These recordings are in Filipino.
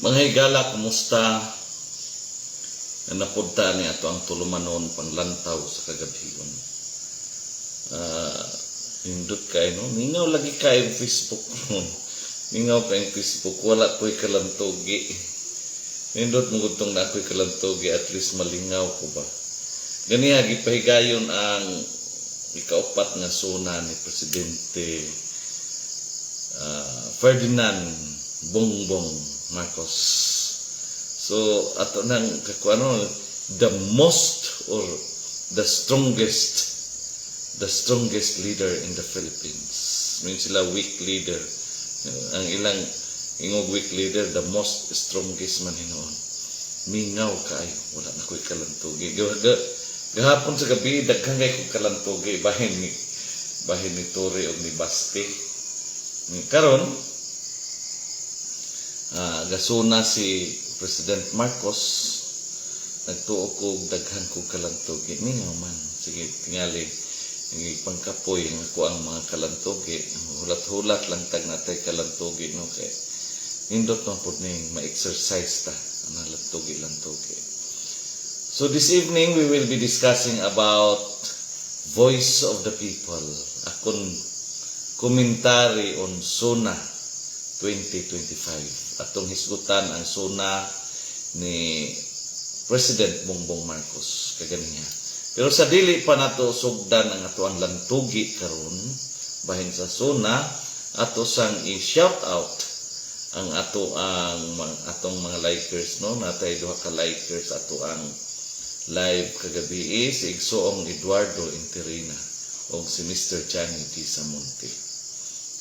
Mga higala, kumusta? Napunta ni ato ang tulumanon panglantaw sa kagabion. Hindot kayo, no? Mingaw lagi kayo Facebook ron. Mingaw kayo Facebook, wala ko'y kalantogi. Hindot mo gutong na ako'y kalantogi, at least malingaw ko ba? Ganiha, gipahigayon ang ikaupat nga suna ni Presidente Ferdinand Bongbong Marcos. So, ato nang kakuano, the most or the strongest leader in the Philippines. Mean sila weak leader. Ang ilang ingog weak leader, the most strongest man hinoon. Mingaw kayo, wala na ko'y kalantugi. Gahapon sa gabi, daghang kay kong kalantugi, bahin ni Torre o ni Basti. Karon, gasuna si President Marcos, nagtuo ko daghan ko kalantugi. Mingaw man, sige, tingali, pangkapoy ng ako ang mga kalantugi. Hulat-hulat lang tag natay kalantugi, no? Kaya, nindot man po ning ma-exercise ta, ang lantugi. So this evening, we will be discussing about Voice of the People, akong komentary on SONA 2025. Atong hisgutan ang SONA ni President Bongbong Marcos, kaganiya. Pero sa dili pa nato sugdan ang ato ang lantugi karon bahin sa SONA, ato sang i-shout out ang atong mga likers, no? Natay duha ka likers ato ang live kagabi si Igsoong Eduardo Interina o si Mr. Johnny D. Samonte.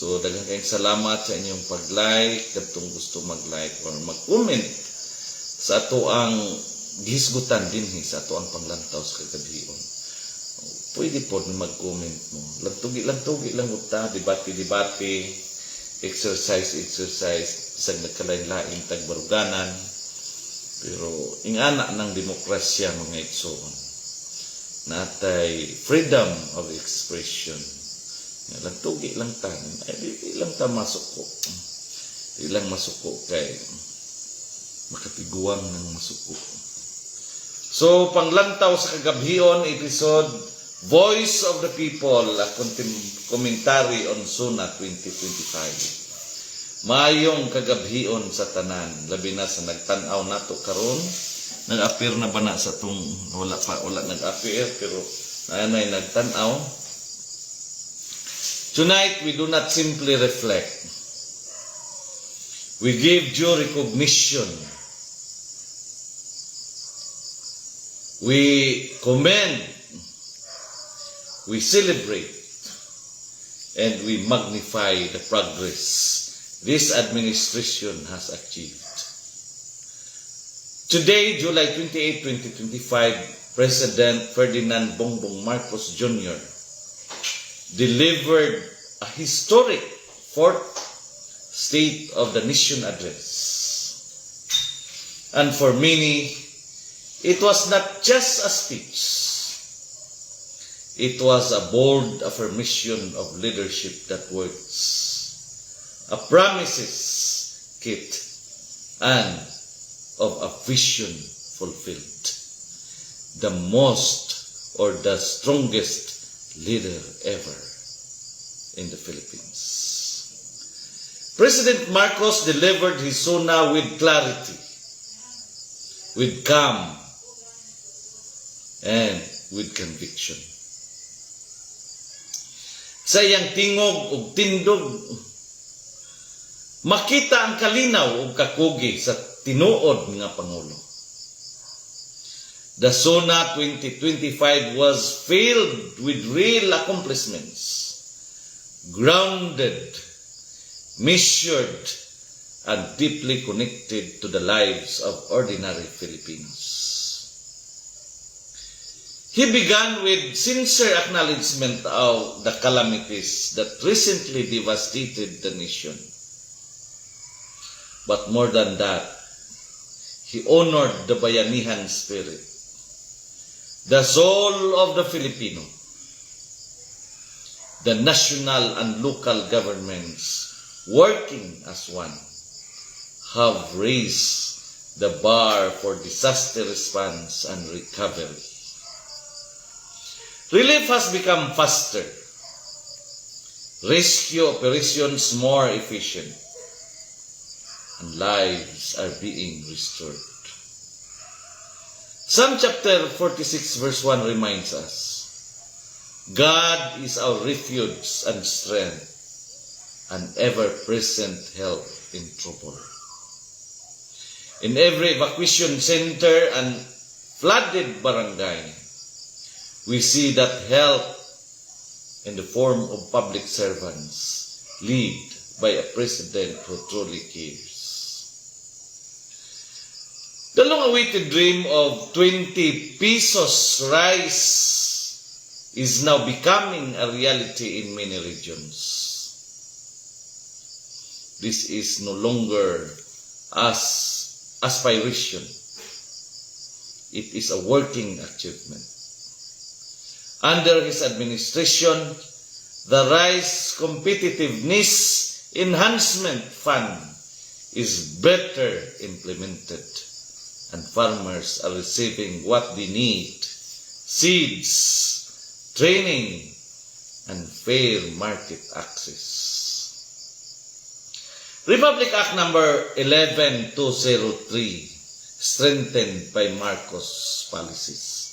So, daghang kayong salamat sa inyong pag-like, katong gusto mag-like or mag-comment sa ato ang gihisgutan din sa ato ang panglantaw sa kagabion. Pwede po mag-comment mo. Lantugi lang uta, debate, exercise, isang nagkalain-lain tagbaruganan. Pero ingana ng demokrasya mga igsoon. Natay freedom of expression. Lantugi lang tan, di lang ta masuko. Di lang masuko kay makatiguang ng masuko. So, panglantaw sa kagabion episode Voice of the People, a commentary on SONA 2025. Mayong kagabhion sa tanan, labi na sa nagtanaw nato karon. Nag-appear na ba na sa tong wala nag-appear pero naanay nagtanaw. Tonight we do not simply reflect. We give due recognition. We commend. We celebrate. And we magnify the progress this administration has achieved. Today, July 28, 2025, President Ferdinand Bongbong Marcos Jr. delivered a historic fourth State of the Nation address. And for many, it was not just a speech. It was a bold affirmation of leadership that works. A promises kept and of a vision fulfilled. The most or the strongest leader ever in the Philippines. President Marcos delivered his SONA with clarity, with calm, and with conviction. Sa iyang tingog ug tindog, makita ang kalinaw ug kakugi sa tinuod nga Pangulo. The SONA 2025 was filled with real accomplishments, grounded, measured, and deeply connected to the lives of ordinary Filipinos. He began with sincere acknowledgement of the calamities that recently devastated the nation. But more than that, he honored the bayanihan spirit, the soul of the Filipino, the national and local governments working as one, have raised the bar for disaster response and recovery. Relief has become faster, rescue operations more efficient, and lives are being restored. Psalm chapter 46 verse 1 reminds us, God is our refuge and strength, an ever-present help in trouble. In every evacuation center and flooded barangay, we see that help in the form of public servants, led by a president who truly cares. The long-awaited dream of 20 pesos rice is now becoming a reality in many regions. This is no longer as aspiration. It is a working achievement. Under his administration, the Rice Competitiveness Enhancement Fund is better implemented, and farmers are receiving what they need: seeds, training, and fair market access. Republic Act number 11203, strengthened by Marcos policies,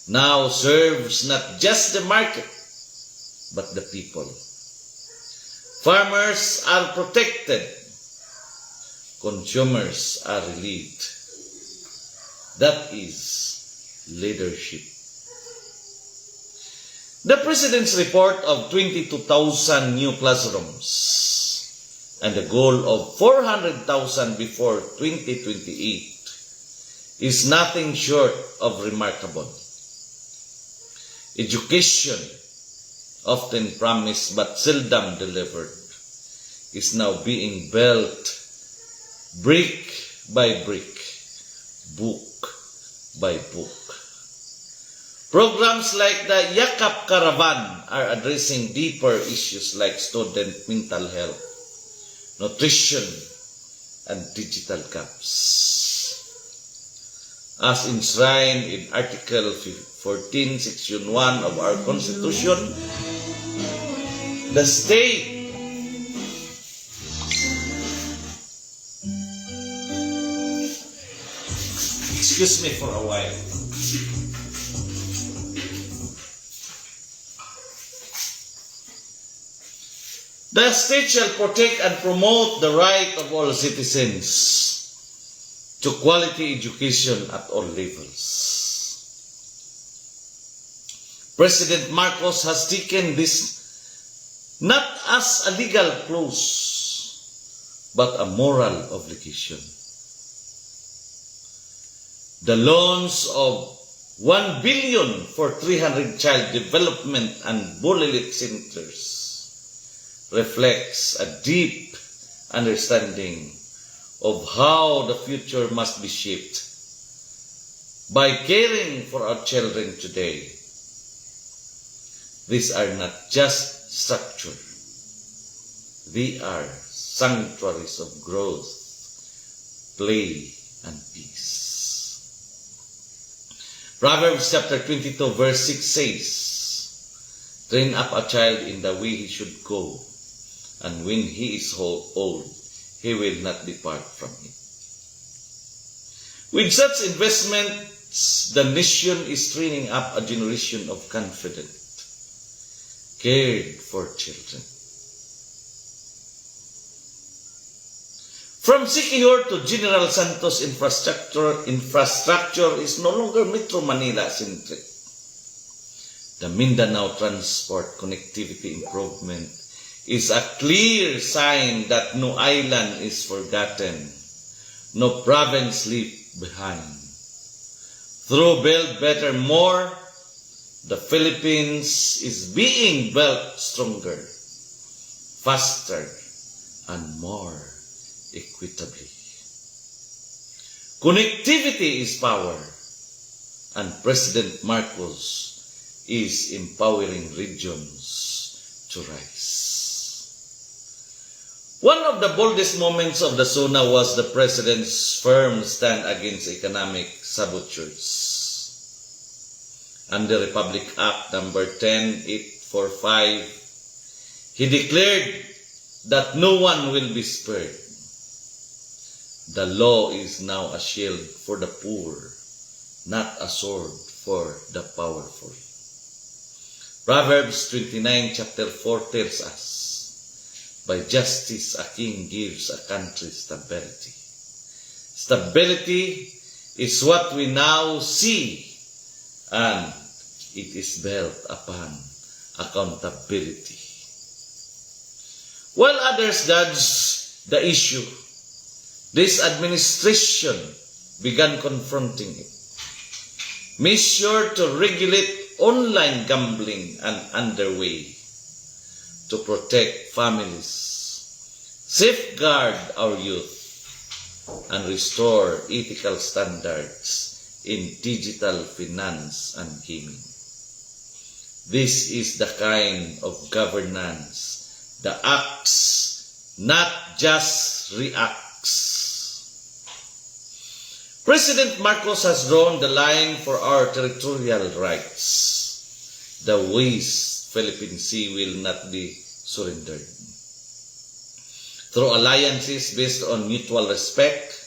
now serves not just the market, but the people. Farmers are protected. Consumers are relieved. That is leadership. The President's report of 22,000 new classrooms and the goal of 400,000 before 2028 is nothing short of remarkable. Education, often promised but seldom delivered, is now being built brick by brick, book by book. Programs like the Yakap Caravan are addressing deeper issues like student mental health, nutrition, and digital gaps. As enshrined in Article 14, Section 1 of our Constitution, the state excuse me for a while. The state shall protect and promote the right of all citizens to quality education at all levels. President Marcos has taken this not as a legal clause, but a moral obligation. The loans of 1 billion for 300 child development and Bulilit centers reflects a deep understanding of how the future must be shaped by caring for our children today. These are not just structure. They are sanctuaries of growth, play, and peace. Proverbs chapter 22 verse 6 says, "Train up a child in the way he should go, and when he is old, he will not depart from it." With such investments, the nation is training up a generation of confident, cared for children. From Siquijor to General Santos infrastructure is no longer Metro Manila centric. The Mindanao transport connectivity improvement is a clear sign that no island is forgotten, no province left behind. Through Build Better More, the Philippines is being built stronger, faster, and more equitably. Connectivity is power, and President Marcos is empowering regions to rise. One of the boldest moments of the SONA was the President's firm stand against economic saboteurs. Under Republic Act number 10845, he declared that no one will be spared. The law is now a shield for the poor, not a sword for the powerful. Proverbs 29 chapter 4 tells us, by justice a king gives a country stability. Stability is what we now see, and it is built upon accountability. While others judge the issue, this administration began confronting it. Measure to regulate online gambling and underway to protect families, safeguard our youth, and restore ethical standards in digital finance and gaming. This is the kind of governance that acts, not just reacts. President Marcos has drawn the line for our territorial rights. The West Philippine Sea will not be surrendered. Through alliances based on mutual respect,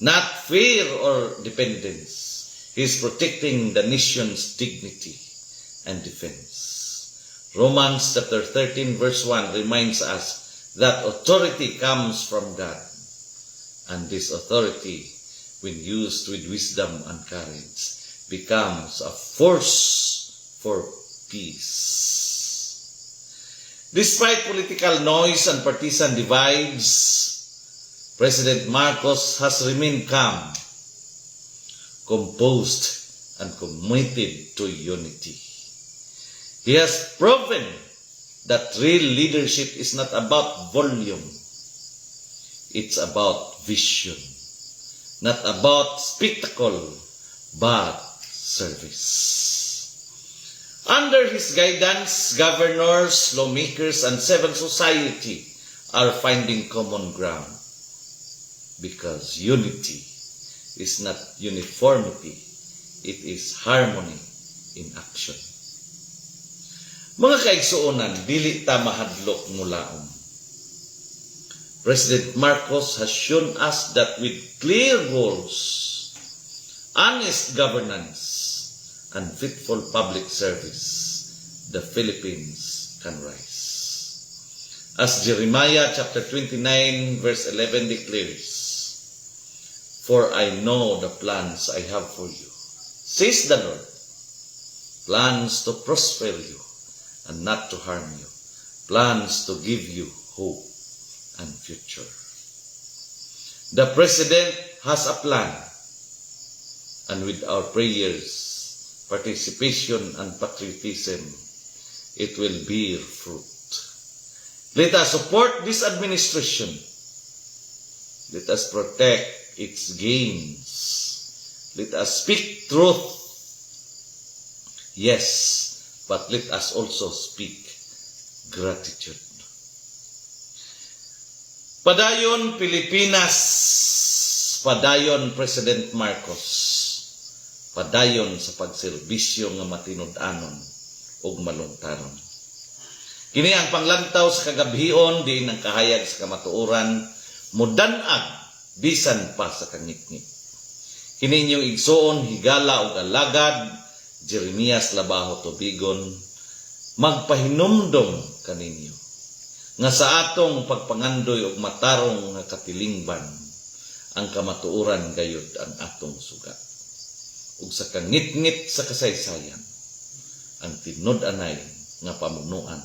not fear or dependence, he is protecting the nation's dignity and defense. Romans chapter 13 verse 1 reminds us that authority comes from God, and this authority, when used with wisdom and courage, becomes a force for peace. Despite political noise and partisan divides, President Marcos has remained calm, composed, and committed to unity. He has proven that real leadership is not about volume. It's about vision. Not about spectacle, but service. Under his guidance, governors, lawmakers, and civil society are finding common ground. Because unity is not uniformity, it is harmony in action. Mga kaigsuonan, dili ta mahadlok mulaom. President Marcos has shown us that with clear goals, honest governance, and faithful public service, the Philippines can rise. As Jeremiah chapter 29 verse 11 declares, "For I know the plans I have for you, says the Lord, plans to prosper you and not to harm you, plans to give you hope and future." The President has a plan, and with our prayers, participation, and patriotism, it will bear fruit. Let us support this administration. Let us protect its gains. Let us speak truth. Yes, but let us also speak gratitude. Padayon Pilipinas, padayon President Marcos, padayon sa pagserbisyo nga matinud-anon ug malungtaron. Kini ang panglantaw sa kagabhion diin ang kahayag sa kamatuoran, mudan-ag bisan pa sa kangitngit. Kini inyong igsuon, higala ug alagad, Jeremias Labajo Tubigon, magpahinumdom kaninyo nga sa atong pagpangandoy og matarong nga katilingban, ang kamatuoran gayud ang atong sugat. Ug sa kangitngit sa kasaysayan, ang tinud-anay nga pamunuan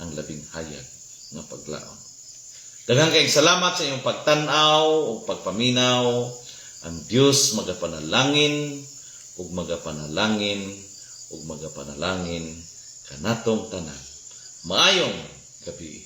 ang labing hayag nga paglaom. Daghang kayong salamat sa inyong pagtan-aw ug pagpaminaw. Ang Dios magapanalangin ug magapanalangin ug magapanalangin kanatong tanan. Maayong gabi.